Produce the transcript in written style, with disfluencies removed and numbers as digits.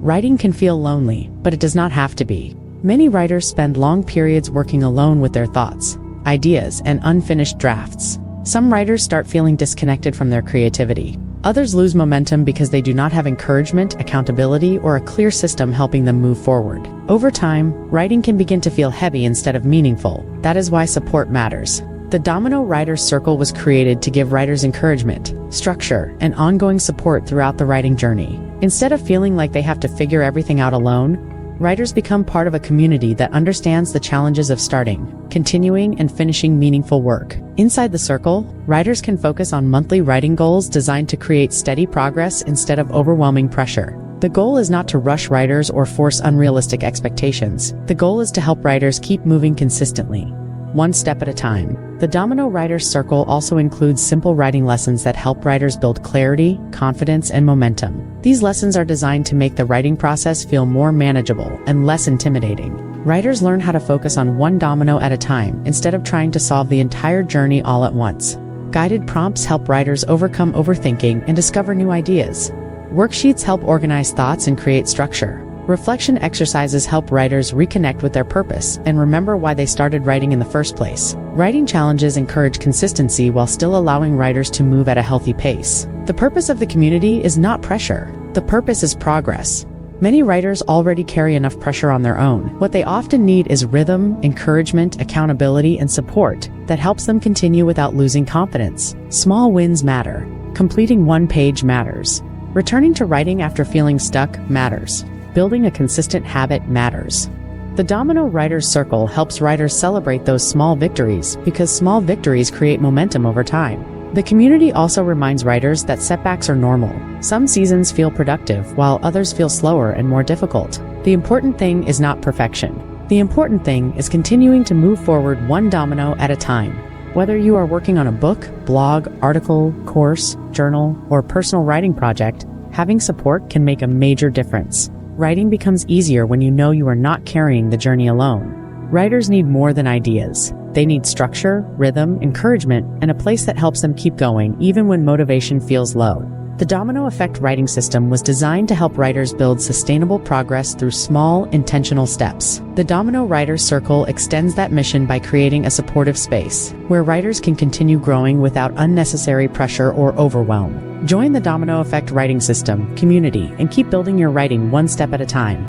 Writing can feel lonely, but it does not have to be. Many writers spend long periods working alone with their thoughts, ideas, and unfinished drafts. Some writers start feeling disconnected from their creativity. Others lose momentum because they do not have encouragement, accountability, or a clear system helping them move forward. Over time, writing can begin to feel heavy instead of meaningful. That is why support matters. The Domino Writers Circle was created to give writers encouragement, structure, and ongoing support throughout the writing journey. Instead of feeling like they have to figure everything out alone, writers become part of a community that understands the challenges of starting, continuing, and finishing meaningful work. Inside the circle, writers can focus on monthly writing goals designed to create steady progress instead of overwhelming pressure. The goal is not to rush writers or force unrealistic expectations. The goal is to help writers keep moving consistently, one step at a time. The Domino Writers Circle also includes simple writing lessons that help writers build clarity, confidence, and momentum. These lessons are designed to make the writing process feel more manageable and less intimidating. Writers learn how to focus on one domino at a time instead of trying to solve the entire journey all at once. Guided prompts help writers overcome overthinking and discover new ideas. Worksheets help organize thoughts and create structure. Reflection exercises help writers reconnect with their purpose and remember why they started writing in the first place. Writing challenges encourage consistency while still allowing writers to move at a healthy pace. The purpose of the community is not pressure. The purpose is progress. Many writers already carry enough pressure on their own. What they often need is rhythm, encouragement, accountability, and support that helps them continue without losing confidence. Small wins matter. Completing one page matters. Returning to writing after feeling stuck matters. Building a consistent habit matters. The Domino Writers Circle helps writers celebrate those small victories because small victories create momentum over time. The community also reminds writers that setbacks are normal. Some seasons feel productive, while others feel slower and more difficult. The important thing is not perfection. The important thing is continuing to move forward one domino at a time. Whether you are working on a book, blog, article, course, journal, or personal writing project, having support can make a major difference. Writing becomes easier when you know you are not carrying the journey alone. Writers need more than ideas. They need structure, rhythm, encouragement, and a place that helps them keep going even when motivation feels low. The Domino Effect Writing System was designed to help writers build sustainable progress through small, intentional steps. The Domino Writers Circle extends that mission by creating a supportive space where writers can continue growing without unnecessary pressure or overwhelm. Join the Domino Effect Writing System community and keep building your writing one step at a time.